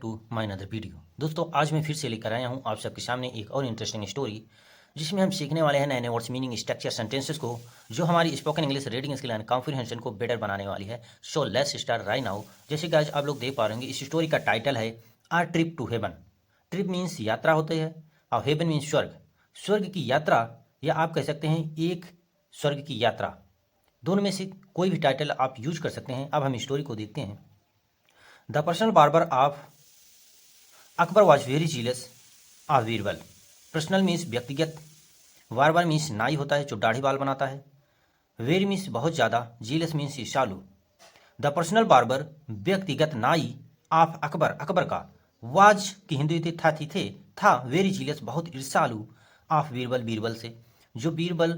To my another video. दोस्तों, आज मैं फिर से लेकर आया हूँ आप सबके सामने एक और इंटरेस्टिंग स्टोरी, जिसमें हम सीखने वाले हैं नए नए वर्ड्स, मीनिंग, स्ट्रक्चर, सेंटेंसेस को, जो हमारी spoken English reading skill and comprehension को बेटर बनाने वाली है। So let's start right now. जैसे कि आज आप लोग देख पा रहे होंगे, इस स्टोरी का टाइटल है our trip to heaven. Trip means यात्रा होती है और हेवन मीन्स स्वर्ग। स्वर्ग की यात्रा, या आप कह सकते हैं एक स्वर्ग की यात्रा। दोनों में से कोई भी टाइटल आप यूज कर सकते हैं। अब हम स्टोरी को देखते हैं। The personal barber of Akbar was very jealous of Birbal. Personal means व्यक्तिगत, बार्बर मीन्स नाई होता है जो दाढ़ी बाल बनाता है, वेरी मीन्स बहुत ज़्यादा, जीलस मीन्स ईर्ष्यालु। द पर्सनल बार्बर व्यक्तिगत नाई ऑफ अकबर, अकबर का, वाज की हिंदी थी था वेरी जीलस बहुत ईर्ष्यालु, ऑफ बीरबल, बीरबल से। जो बीरबल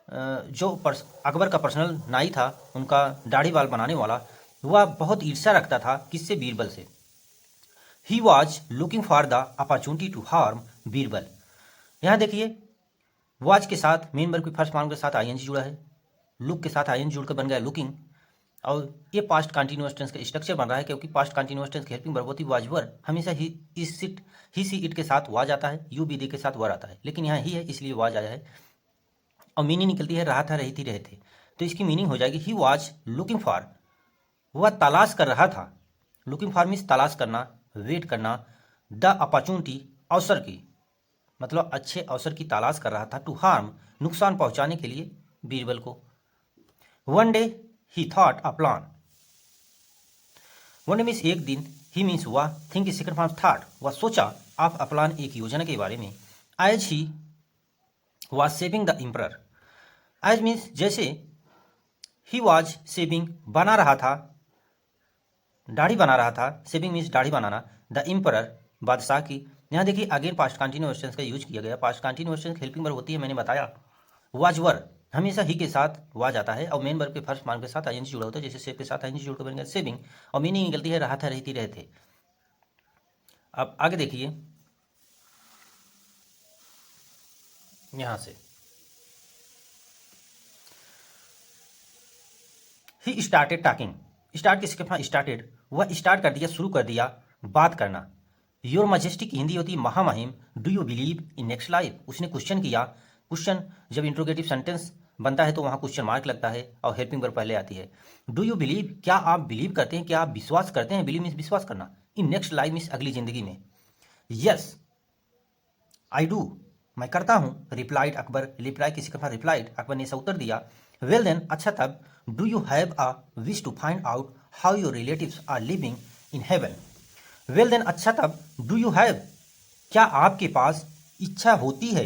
अकबर का पर्सनल नाई था, उनका दाढ़ी बाल बनाने वाला, वह बहुत ईर्ष्या रखता था किससे? बीरबल से। He was looking for the opportunity to harm Birbal. यहाँ देखिए, वॉच के साथ मेन वर्ब की फर्स्ट फॉर्म के साथ आईएनजी जुड़ा है, लुक के साथ आईएनजी जुड़कर बन गया लुकिंग, और ये पास्ट कंटिन्यूअस टेंस का स्ट्रक्चर बन रहा है, क्योंकि पास्ट कंटिन्यूअस टेंस की हेल्पिंग वर्ब होती है वाज वर। हमेशा ही सी इट के साथ वाज आता है, यू बी दी के साथ वर आता है, लेकिन यहाँ ही है इसलिए वाज आया है। और मीनिंग निकलती है रहा था, रही थी, रहे थे। तो इसकी मीनिंग हो जाएगी ही वॉज लुकिंग फॉर, वह तलाश कर रहा था। लुकिंग फॉर मीन्स तलाश करना, वेट करना। द अपॉर्चुनिटी, अवसर की, मतलब अच्छे अवसर की तलाश कर रहा था। टू हार्म, नुकसान पहुंचाने के लिए बीरबल को। One day he thought a plan. One day means एक दिन, ही मीन्स वह, think is second form thought, वह सोचा, ऑफ अ प्लान एक योजना के बारे में। As he was saving the emperor. As means जैसे, ही वॉज सेविंग बना रहा था, दाढ़ी बना रहा था, सेविंग मीन्स दाढ़ी बनाना, द एम्परर बादशाह की। यहाँ देखिए अगेन पास्ट कंटिन्यूअस टेंस का यूज किया गया। Past continuous tense helping verb होती है, मैंने बताया। वाज वर, हमेशा ही के साथ वाज आता है, और मेन वर्ब के फर्स्ट फॉर्म के साथ आईएनजी जुड़ा होता है, जैसे सेव के साथ आईएनजी जुड़कर बन गया सेविंग, और मीनिंग निकलती है रहा था, रहती, रहे थे। अब आगे देखिए, यहां से ही स्टार्टेड टॉकिंग। स्टार्ट किसके साथ? स्टार्टेड, वह स्टार्ट कर दिया, शुरू कर दिया बात करना। योर मजेस्टी की हिंदी होती है महामहिम। Do you believe in next life, उसने क्वेश्चन किया। क्वेश्चन जब इंट्रोगेटिव सेंटेंस बनता है तो वहाँ क्वेश्चन मार्क लगता है और हेल्पिंग वर्ब पहले आती है। डू यू बिलीव, क्या आप बिलीव करते हैं, क्या आप विश्वास करते हैं? बिलीव मीन्स विश्वास करना, इन नेक्स्ट लाइफ मीन्स अगली जिंदगी में। यस आई डू, मैं करता हूँ। रिप्लाइड अकबर, रिप्लाई किसी का? रिप्लाइड, अकबर ने ऐसा उत्तर दिया। वेल देन, अच्छा तब। Do you have a wish to find out how your relatives are living in heaven. Well then, अच्छा तब। डू यू हैव, क्या आपके पास इच्छा होती है,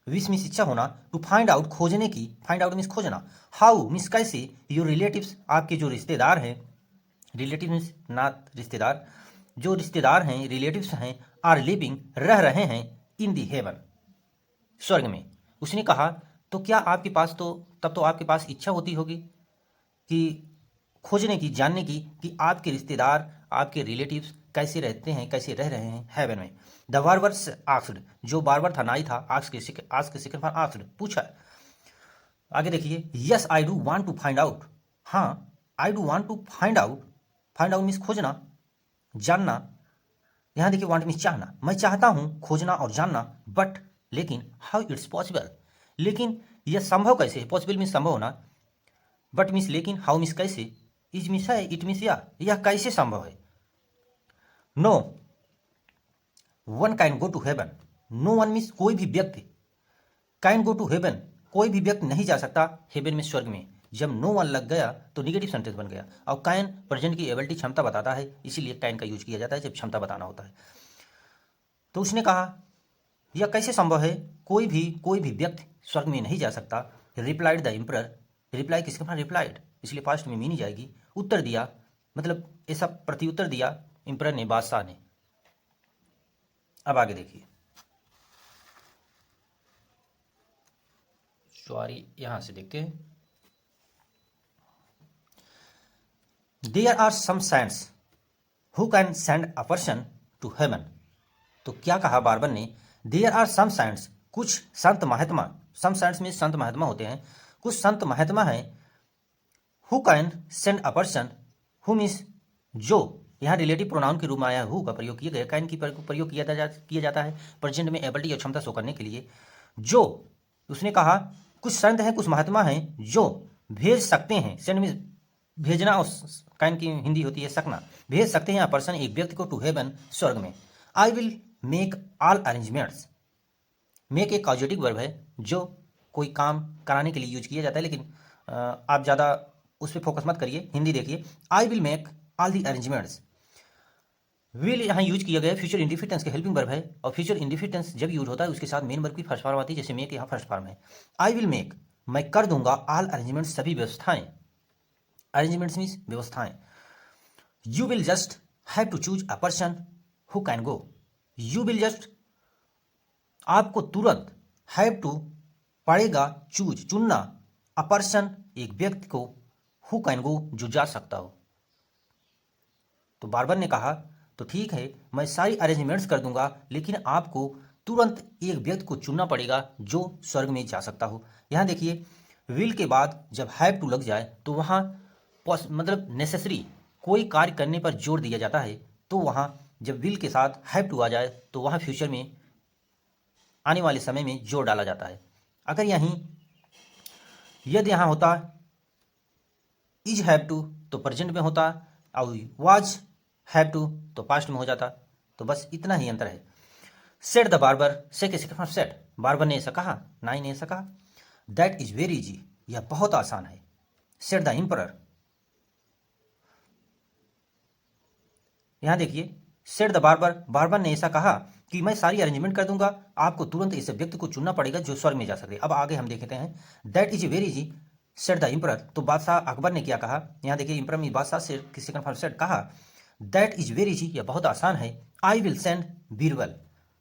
विश मीन्स इच्छा होना, टू फाइंड आउट खोजने की, फाइंड आउट मीन्स खोजना, हाउ मीन्स कैसे, योर रिलेटिव्स आपके जो रिश्तेदार हैं, रिलेटिव मीन्स नात रिश्तेदार, जो रिश्तेदार हैं, रिलेटिव्स हैं, आर लिविंग रह रहे हैं, इन दी हेवन स्वर्ग में। उसने कहा तो क्या आपके पास, तो तब तो आपके पास इच्छा होती होगी कि खोजने की, जानने की, कि आपके रिश्तेदार, आपके रिलेटिव्स कैसे रहते हैं, कैसे रह रहे हैं हेवन में। द बार्बर आस्क्ड, जो बार्बर था, नाई था, आस्क के सेकंड फॉर्म आस्क्ड, पूछा। आगे देखिए, yes I do want to find out, हाँ I do want to find out, find out means खोजना, जानना। यहाँ देखिए वांट मीन्स चाहना, मैं चाहता हूँ खोजना और जानना, बट लेकिन, हाउ इट्स पॉसिबल, लेकिन यह संभव कैसे है? पॉसिबल मीन्स संभव होना, बट मीन्स लेकिन, हाउ मीन्स कैसे, इज मीन्स है, इट मीन्स यह कैसे संभव है। No one can go to heaven, no one means कोई भी व्यक्ति, कैन गो टू हेवन, कोई भी व्यक्ति नहीं जा सकता हेवन में, स्वर्ग में। जब नो वन लग गया तो निगेटिव सेंटेंस बन गया, और कैन प्रेजेंट की एबिलिटी, क्षमता बताता है, इसीलिए कैन का यूज किया जाता है जब क्षमता बताना होता है। तो उसने कहा यह कैसे संभव है, कोई भी व्यक्ति स्वर्ग में नहीं जा सकता। रिप्लाइड द एम्परर, रिप्लाई किसके पास? रिप्लाइड, इसलिए पास्ट में मीनी जाएगी। उत्तर दिया, मतलब ऐसा प्रत्युत्तर दिया एम्परर ने, बादशाह ने। अब आगे देखिए, सॉरी यहां से देखते हैं। There are some saints who can send a person to heaven. तो क्या कहा बार्बर ने? देयर आर सम सेंट्स, कुछ संत महात्मा, सम सेंट्स में संत महात्मा होते हैं, कुछ संत महात्मा हैं, who can send a person, who means जो, यहाँ रिलेटिव प्रोनाउन के रूप में आया हु का प्रयोग किया गया। कैन की प्रयोग किया जाता है प्रेजेंट में एबिलिटी या क्षमता शो करने के लिए। जो उसने कहा कुछ संत हैं, कुछ महात्मा हैं जो भेज सकते हैं। सेंड मीन्स भेजना, और कैन की हिंदी होती है सकना। भेज सकते हैं पर्सन एक व्यक्ति को टू हेवन स्वर्ग में। I will make all arrangements. Make एक कॉजेटिव वर्ब है जो कोई काम कराने के लिए यूज किया जाता है, लेकिन आप ज़्यादा उस पर फोकस मत करिए, हिंदी देखिए। I will make all the arrangements. Will यहाँ यूज किया गया फ्यूचर इंडिफिटेंस के हेल्पिंग वर्ब है, और फ्यूचर इंडिफिटेंस जब यूज होता है उसके साथ मेन वर्ब की फर्स्ट फॉर्म आती है, जैसे मेक यहाँ फर्स्ट फॉर्म है। आई विल मेक, मैं कर दूंगा, ऑल अरेंजमेंट्स, सभी व्यवस्थाएं। अरेंजमेंट्स मीन्स व्यवस्थाएं। You will just have to choose a person who can go. You will just, आपको तुरंत, हैव टू पड़ेगा, चूज चुनना, अ पर्सन एक व्यक्ति को, हु कैन गो जो जा सकता हो। तो बार्बर ने कहा तो ठीक है, मैं सारी अरेंजमेंट्स कर दूंगा, लेकिन आपको तुरंत एक व्यक्ति को चुनना पड़ेगा जो स्वर्ग में जा सकता हो। यहाँ देखिए विल के बाद जब हैव टू लग जाए तो वहाँ मतलब नेसेसरी कोई कार्य करने पर जोर दिया जाता है, तो वहाँ जब विल के साथ हैव टू आ जाए तो वहाँ फ्यूचर में आने वाले समय में जोर डाला जाता है। अगर यहीं यदि यहाँ होता इज हैव टू तो प्रेजेंट में होता, और वाज हैव टू तो पास्ट में हो जाता। तो बस इतना ही अंतर है। सेड द बार्बर, से के सेकंड फॉर्म सेड, बार्बर ने ऐसा कहा, नाई ने ऐसा कहा। दैट इज वेरी इजी, यह बहुत आसान है। सेड द एम्परर, यहां देखिए सेड द बार्बर, बार्बर ने ऐसा कहा कि मैं सारी अरेंजमेंट कर दूंगा, आपको तुरंत इस व्यक्ति को चुनना पड़ेगा जो स्वर्ग में जा सकते। अब आगे हम देखते हैं। That is very easy said the emperor, तो बादशाह अकबर ने क्या कहा, यहाँ देखिए एम्परर में बादशाह से सेकंड फॉर्म सेड कहा। दैट इज वेरी इजी, यह बहुत आसान है। आई विल सेंड बीरबल,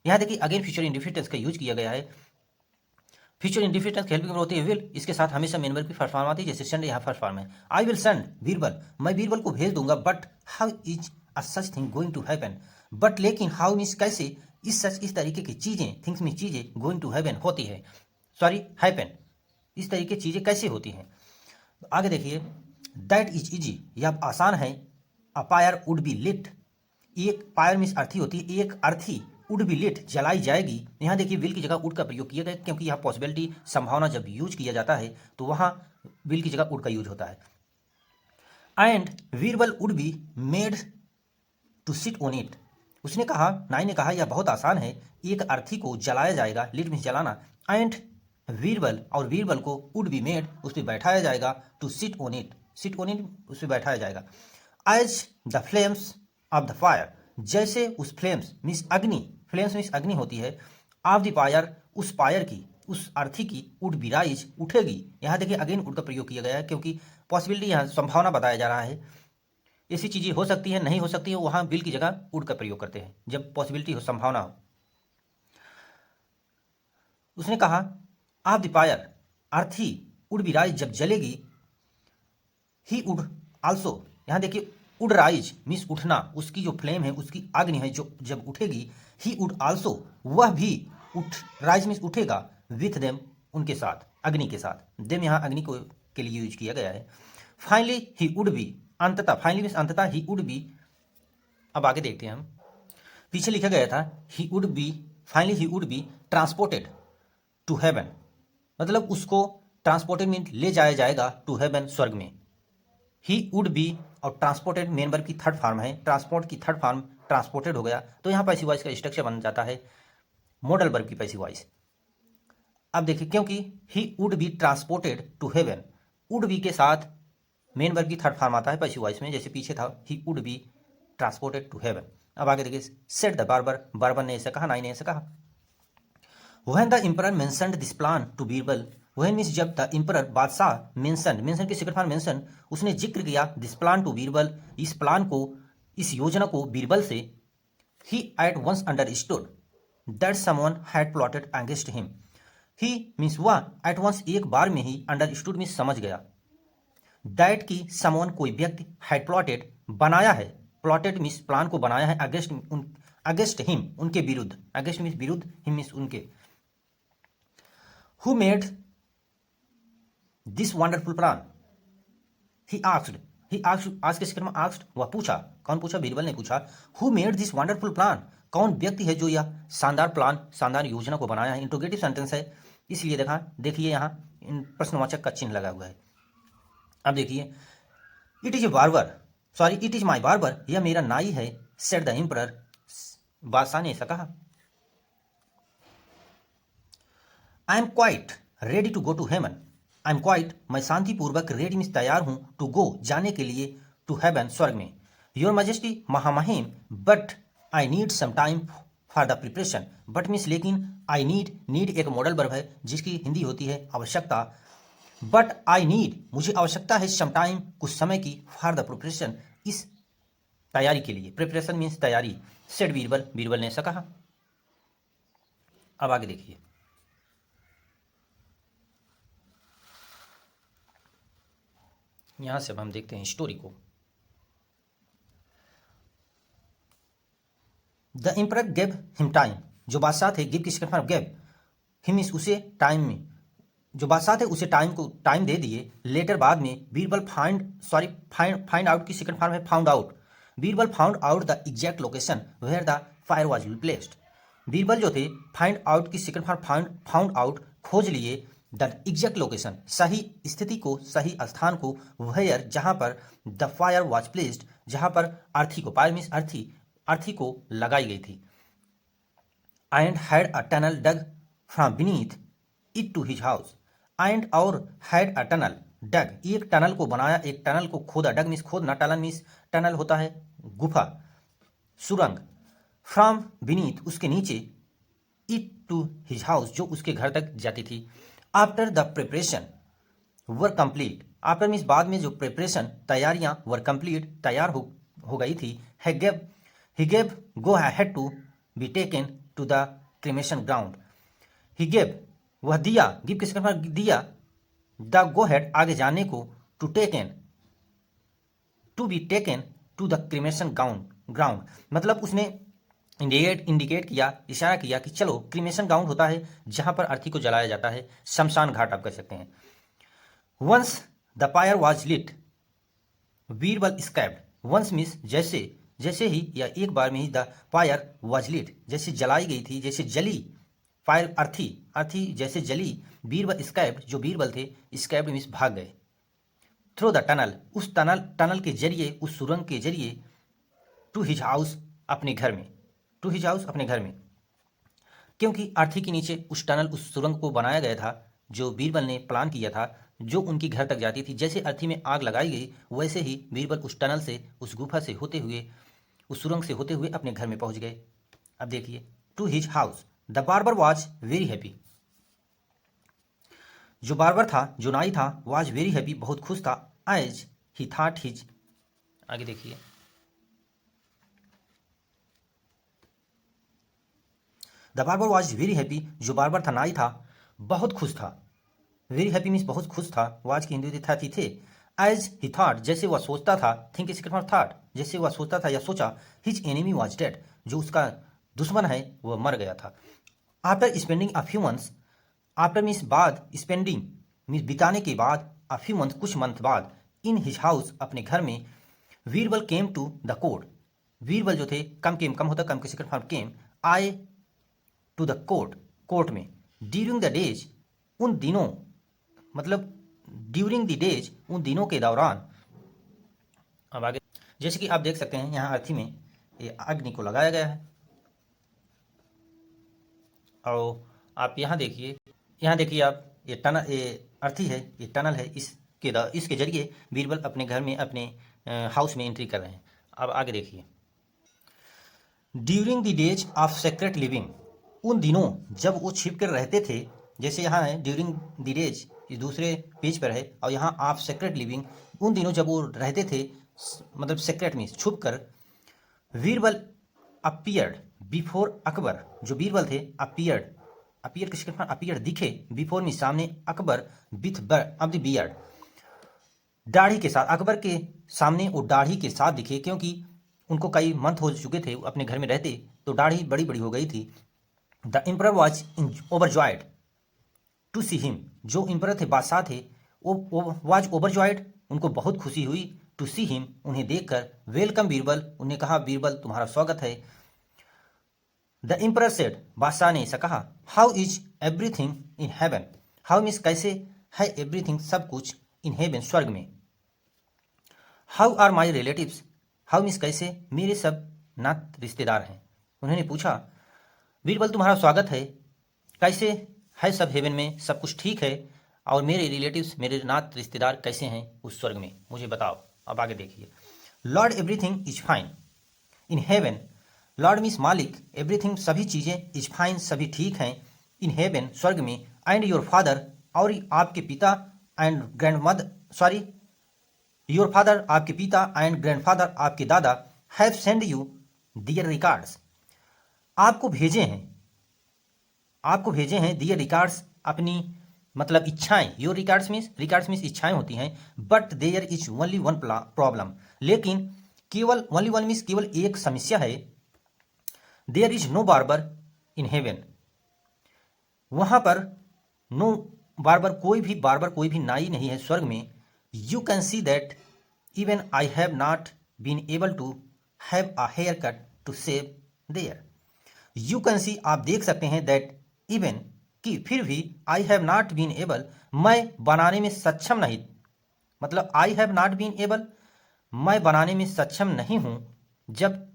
यहाँ देखिए अगेन फ्यूचर इंडिफिनिटिव का यूज किया गया है। फ्यूचर इंडिफिनिटिव की हेल्पिंग वर्ब होती है विल, इसके साथ हमेशा मेन वर्ब की फर्स्ट फॉर्म आती है, जैसे सेंड यहाँ फर्स्ट फॉर्म है। आई विल सेंड बीरबल, मैं बीरबल को भेज दूंगा, but how is a such thing going to happen. But लेकिन हाउ मीन्स कैसे, इस सच इस तरीके की चीजें, थिंग्स में चीजें, गोइंग टू हैपन होती है, सॉरी हैपन, इस तरीके की चीजें कैसे होती हैं। आगे देखिए दैट इज इजी, यह आसान है। A fire would be lit, एक फायर मीन्स अर्थी होती है, एक अर्थी वुड बी लिट जलाई जाएगी। यहाँ देखिए विल की जगह वुड का प्रयोग किया गया, क्योंकि यहाँ पॉसिबिलिटी संभावना जब यूज किया जाता है तो वहाँ विल की जगह वुड का यूज होता है। And Birbal would be made to sit on it, उसने कहा, नाई ने कहा यह बहुत आसान है, एक अर्थी को जलाया जाएगा, लिट मीन्स जलाना। एंड वीरबल, और वीरबल को वुड बी मेड उस पर बैठाया जाएगा, to sit on it, sit on it उस पर बैठाया जाएगा। As the flames of the fire, जैसे उस फ्लेम्स मीन्स अग्नि, फ्लेम्स मीन्स अग्नि होती है, ऑफ द फायर उस फायर की, उस अर्थी की, वुड बी राइज उठेगी। यहाँ देखिए अगेन वुड का प्रयोग किया गया है, क्योंकि पॉसिबिलिटी यहाँ संभावना बताया जा रहा है, ऐसी चीजें हो सकती है नहीं हो सकती है, वहां विल की जगह वुड का प्रयोग करते हैं जब पॉसिबिलिटी हो, संभावना हो। उसने कहा ऑफ द फायर, अर्थी वुड बी राइज जब जलेगी, ही वुड आल्सो, यहाँ देखिए वुड राइज मीन्स उठना, उसकी जो फ्लेम है, उसकी अग्नि है जो जब उठेगी, ही वुड आल्सो वह भी उठ, राइज मीन्स उठेगा, विथ देम उनके साथ, अग्नि के साथ। देम यहाँ अग्नि को के लिए यूज किया गया है। फाइनली ही वुड बी, अंततः, फाइनली मीन्स अंततः, ही वुड बी, अब आगे देखते हैं हम, पीछे लिखा गया था he would be, finally he would be transported to heaven, मतलब उसको ट्रांसपोर्टेड मीन ले जाया जाएगा, टू हेवन स्वर्ग में। ही वुड बी और ट्रांसपोर्टेड मेन वर्ब की थर्ड फॉर्म है, ट्रांसपोर्ट की थर्ड फॉर्म ट्रांसपोर्टेड हो गया, तो यहाँ पैसिव वॉइस का स्ट्रक्चर बन जाता है मॉडल वर्ब की पैसिव वॉइस। अब देखिए क्योंकि he would be transported to heaven, would be के साथ मेन वर्ब की थर्ड फॉर्म आता है पैसिव वॉइस में, जैसे पीछे था he would be transported to heaven. अब आगे देखिए सेड द बार्बर, बार्बर ने ऐसा कहा, नाई ने ऐसा कहा। When the emperor mentioned this plan to Birbal, when means जब द एम्परर बादशाह मेंशन, मेंशन की सेकंड फॉर्म मेंशन, उसने जिक्र किया दिस प्लान टू बीरबल, इस प्लान को, इस योजना को बीरबल से। He at once understood that someone had plotted against him, he means वह, एट वंस एक बार में ही, अंडरस्टूड मीन्स समझ गया, दैट की समवन कोई व्यक्ति, हैड प्लॉटेड बनाया है, प्लॉटेड मीन्स प्लान को बनाया है, अगेंस्ट अगेंस्ट हिम उनके विरुद्ध, अगेंस्ट मीन्स विरुद्ध, हिम मीन्स उनके। Who made this wonderful plan, he asked, ही आज के सेकंड में आस्क्ड, वह पूछा, कौन पूछा? बीरबल ने पूछा, who made this wonderful plan, कौन व्यक्ति है जो यह शानदार प्लान, शानदार योजना को बनाया है? इंट्रोगेटिव सेंटेंस है, इसलिए देखिए यहाँ प्रश्नवाचक का चिन्ह लगा हुआ है। अब देखिए, it is a barber, sorry it is my barber, यह मेरा नाई है, सेड द एम्परर, बादशाह ने ऐसा कहा। I am quite ready to go to heaven, I am quite, मैं शांतिपूर्वक रेडी मीन्स तैयार हूं, टू गो जाने के लिए, टू हेवन स्वर्ग में, योर मजेस्टी महामहिम, but I need some time for the preparation, but means लेकिन, आई नीड एक मॉडल वर्ब है जिसकी हिंदी होती है आवश्यकता, बट आई नीड मुझे आवश्यकता है, सम टाइम कुछ समय की, फॉर द प्रिपरेशन इस तैयारी के लिए, प्रिपरेशन मीन्स तैयारी, सेड बीरबल, बीरबल ने ऐसा कहा। अब आगे देखिए, यहां से अब हम देखते हैं स्टोरी को। The emperor gave him time, जो बादशाह थे, गिव की सेकंड फॉर्म गेव, हिम इस उसे टाइम में, जो बादशाह थे उसे टाइम दे दिए, लेटर बाद में, बीरबल फाइंड आउट की सेकंड फॉर्म है found out, Birbal found out the exact location where the fire was placed, Birbal जो थे फाइंड आउट की सेकंड फॉर्म फाउंड आउट, खोज लिए, द एग्जैक्ट लोकेशन सही स्थिति को, सही स्थान को, वेयर जहां पर, द फायर वाज प्लेस्ड जहां पर अर्थी को, फायर मीन्स अर्थी को लगाई गई थी, and had a tunnel dug from beneath it to his house, and और हैड अ टनल डग, एक टनल को बनाया, एक टनल को खोदा, डग मीन्स खोदना, टनल मीन्स टनल होता है गुफा, सुरंग, फ्रॉम बीनीथ उसके नीचे, इट टू हिज हाउस जो उसके घर तक जाती थी, after the preparation were complete, after means बाद में, जो प्रिपरेशन तैयारियां, वर कंप्लीट तैयार हो गई थी, he gave go had to be taken to the cremation ground, he gave वह दिया, गिव किसके पास दिया, द गो हेड आगे जाने को, to be taken to the cremation ground मतलब उसने इंडिकेट किया, इशारा किया कि चलो, क्रिमेशन ग्राउंड होता है जहां पर अर्थी को जलाया जाता है, शमशान घाट आप कह सकते हैं। Once the fire was lit, Birbal escaped, once means जैसे ही या एक बार में ही, द फायर वाज लिट जैसे जलाई गई थी, जैसे जली, फायर अर्थी जैसे जली, बीरबल स्कैप्ड जो बीरबल थे, स्कैप्ड मीन्स भाग गए, थ्रू द टनल उस टनल के जरिए, उस सुरंग के जरिए, टू हिज हाउस अपने घर में, टू हिज हाउस अपने घर में, क्योंकि अर्थी के नीचे उस टनल, उस सुरंग को बनाया गया था जो बीरबल ने प्लान किया था, जो उनकी घर तक जाती थी। जैसे अर्थी में आग लगाई गई, वैसे ही बीरबल उस टनल से, उस गुफा से होते हुए, उस सुरंग से होते हुए अपने घर में पहुंच गए। अब देखिए, to his house, the barber was very happy, जो बार्बर था, जो नाई था, वॉज वेरी हैप्पी बहुत खुश था, एज ही थॉट हिज, आगे देखिए, the barber was very happy, जो बार्बर था, नाई था, बहुत खुश था, वेरी हैप्पी मीन्स बहुत खुश था, वाज की हिंदी था, थे, एज ही थॉट जैसे वह सोचता था, थिंक इज थॉट जैसे वह सोचता था या सोचा, हिज एनिमी वॉज डेड जो उसका दुश्मन है वह मर गया था, after spending a few months, after means बाद, स्पेंडिंग मीन्स बिताने के बाद, अ फ्यू मंथ कुछ मंथ बाद, इन हिज हाउस अपने घर में, Birbal came to the court, Birbal जो थे, कम होता, कम के सेकंड फॉर्म केम, आए टू द कोर्ट में, ड्यूरिंग द डेज उन दिनों, मतलब ड्यूरिंग द डेज उन दिनों के दौरान। अब आगे जैसे कि आप देख सकते हैं यहाँ अर्थी में ये अग्नि को लगाया गया है, और आप यहाँ देखिए आप, ये टनल, ये अर्थी है, ये टनल है, इसके जरिए बीरबल अपने घर में, अपने हाउस में एंट्री कर रहे हैं। अब आगे देखिए, during the days of secret living, उन दिनों जब वो छिप कर रहते थे, जैसे यहाँ है ड्यूरिंग द डेज, इस दूसरे पेज पर है, और यहाँ ऑफ सेक्रेट लिविंग, उन दिनों जब वो रहते थे, मतलब सेक्रेट मीन्स छुप कर, बीरबल अपीयर्ड बिफोर अकबर, जो बीरबल थे, अपीयर किसके पास, अपीयर दिखे, बिफोर मीन्स सामने, Akbar width of the beard दाढ़ी के साथ, अकबर के सामने वो दाढ़ी के साथ दिखे, क्योंकि उनको कई मंथ हो चुके थे अपने घर में रहते, तो दाढ़ी बड़ी बड़ी हो गई थी। The emperor was overjoyed to see him, जो एम्परर थे, बादशाह थे, वो वॉज ओवरजॉयड उनको बहुत खुशी हुई, टू सी हिम, उन्हें देखकर। वेलकम बीरबल, उन्हें कहा बीरबल तुम्हारा स्वागत है। द एम्परर सेड, बादशाह ने ऐसा कहा। How is everything in heaven, how means कैसे है एवरीथिंग सब कुछ, इन हेवन स्वर्ग में। How are my relatives, how means कैसे मेरे सब नात रिश्तेदार हैं। उन्होंने पूछा बीरबल तुम्हारा स्वागत है, कैसे है सब हेवन में, सब कुछ ठीक है, और मेरे रिलेटिव्स मेरे नात रिश्तेदार कैसे हैं उस स्वर्ग में, मुझे बताओ। अब आगे देखिए। Lord everything is fine in heaven, Lord means मालिक, एवरीथिंग सभी चीज़ें, इज फाइन सभी ठीक हैं, इन हेवन स्वर्ग में, एंड योर फादर और आपके पिता, and grandmother sorry your father आपके पिता, एंड ग्रैंडफादर आपके दादा, have send you their records, आपको भेजे हैं, आपको भेजे हैं दियर रिकार्ड्स अपनी मतलब इच्छाएं। योर रिकार्ड्स मीन्स इच्छाएं होती हैं। But there is only one problem, लेकिन केवल ओनली वन मीन्स केवल एक समस्या है। There is no barber in heaven, वहां पर नो बार्बर कोई भी नाई नहीं है स्वर्ग में। You can see that even I have not been able to have a haircut to shave there, you can see आप देख सकते हैं, दैट इवन कि फिर भी, I have not been able मैं बनाने में सक्षम नहीं, मतलब I have not been able मैं बनाने में सक्षम नहीं हूं। जब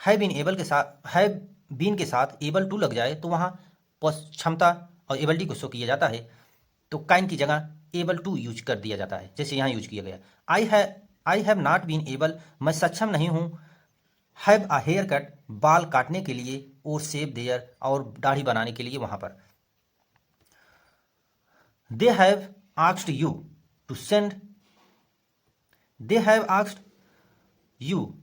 हैव बीन एबल के साथ हैव बीन के साथ एबल टू लग जाए तो वहां क्षमता और एबिलिटी को शो किया जाता है, तो काइन की जगह एबल टू यूज कर दिया जाता है, जैसे यहाँ यूज किया गया। I have not been able मैं सक्षम नहीं हूँ, हैव अ हेयर कट बाल काटने के लिए, और सेव देयर और दाढ़ी बनाने के लिए वहां पर। They have asked you to send, they have asked you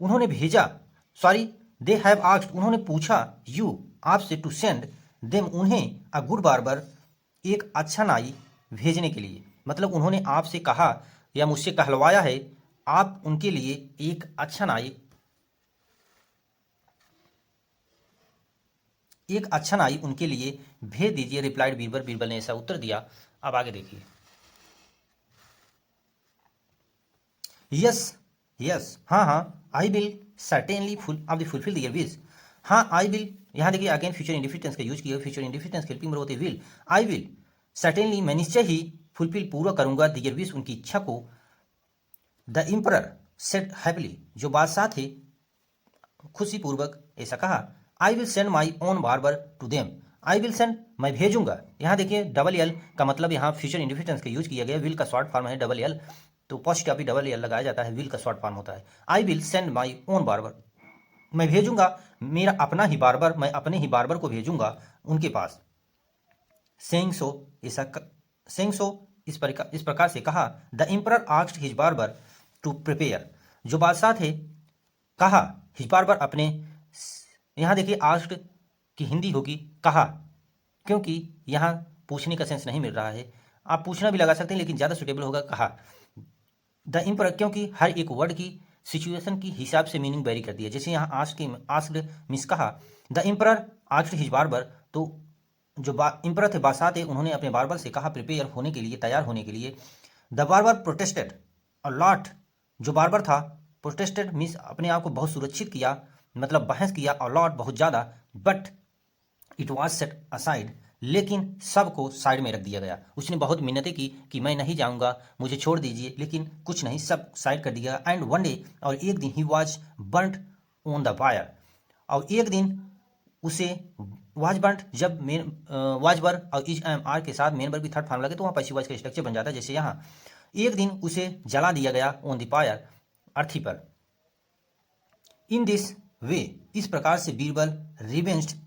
उन्होंने भेजा, सॉरी दे हैव आस्क्ड उन्होंने पूछा, यू आपसे, टू सेंड देम उन्हें, अ गुड बार्बर एक अच्छा नाई भेजने के लिए, मतलब उन्होंने आपसे कहा या मुझसे कहलवाया है आप उनके लिए एक अच्छा नाई उनके लिए भेज दीजिए। रिप्लाइड बीरबल, बीरबल ने ऐसा उत्तर दिया। अब आगे देखिए। यस यस, हाँ हाँ, I will certainly fulfil their wish, हाँ आई विल, यहाँ देखिए अगेन फ्यूचर इंडिफिनिटेंस का यूज किया, फ्यूचर इंडिफिनिटेंस हेल्पिंग वर्ब होते विल, आई विल सर्टेनली मैं निश्चय ही, फुलफिल पूरा करूंगा, दियर विश उनकी इच्छा को। द एम्परर सेड हैप्पीली, जो बादशाह थे खुशीपूर्वक ऐसा कहा। I will send my own barber to them, I will send मैं भेजूंगा, यहाँ देखिए डबल एल का मतलब यहाँ फ्यूचर इंडिफिनिटेंस का यूज किया गया, विल का शॉर्ट फॉर्म है डबल एल, तो पोस्ट का भी डबल एल लगाया जाता है, विल का शॉर्ट फॉर्म होता है। आई will send my own barber, मैं भेजूंगा मेरा अपना ही बार्बर, मैं अपने ही बार्बर को भेजूंगा उनके पास। सेइंग सो इस प्रकार से कहा। The emperor asked his barber to prepare, जो बादशाह थे कहा, हिज बार्बर अपने, यहाँ देखिए आस्क्ड की हिंदी होगी कहा, क्योंकि यहाँ पूछने का सेंस नहीं मिल रहा है, आप पूछना भी लगा सकते हैं लेकिन ज़्यादा सुटेबल होगा कहा। द एम्परर, क्योंकि हर एक वर्ड की सिचुएशन की हिसाब से मीनिंग वेरी करती है, जैसे यहाँ आस्क्ड मिस कहा, the emperor asked his barber, तो जो एम्परर थे बादशाह थे उन्होंने अपने बार्बर से कहा प्रिपेयर होने के लिए, तैयार होने के लिए। The barber protested a lot, जो बार्बर था प्रोटेस्टेड मीन्स अपने आप को बहुत सुरक्षित किया, मतलब बहस किया, अ लॉट बहुत ज़्यादा, but it was set aside, लेकिन सबको साइड में रख दिया गया। उसने बहुत मिन्नतें की कि मैं नहीं जाऊंगा, मुझे छोड़ दीजिए, लेकिन कुछ नहीं, सब साइड कर दिया। एंड वन डे, और एक दिन, he was burnt on the fire, और एक दिन उसे वाज बर्न्ट, जब मेन वाज बर और इज एम आर के साथ मेन बर भी थर्ड फॉर्म लगे तो वहाँ पैसिव वॉइस का स्ट्रक्चर बन जाता है, जैसे यहाँ एक दिन उसे जला दिया गया ऑन द फायर, अर्थी पर। इन दिस वे, इस प्रकार से Birbal revenged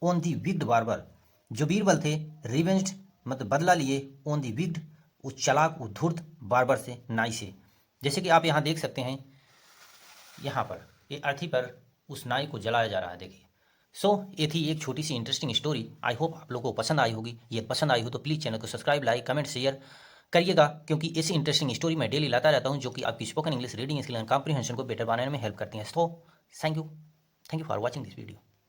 on the wicked barber, जो बीरबल थे रिवेंज्ड मतलब बदला लिए, ऑन दी विक्ड उस चालाक उस धूर्त बार्बर से, नाई से, जैसे कि आप यहाँ देख सकते हैं, यहाँ पर ये अर्थी पर उस नाई को जलाया जा रहा है, देखिए। ये थी एक छोटी सी इंटरेस्टिंग स्टोरी। आई होप आप लोगों को पसंद आई होगी। ये पसंद आई हो तो प्लीज़ चैनल को सब्सक्राइब, लाइक, कमेंट, शेयर करिएगा, क्योंकि ऐसी इंटरेस्टिंग स्टोरी मैं डेली लाता रहता हूँ जो कि आपकी spoken English reading skill and comprehension को बेटर बनाने में हेल्प करती हैं। Thank you for watching this video.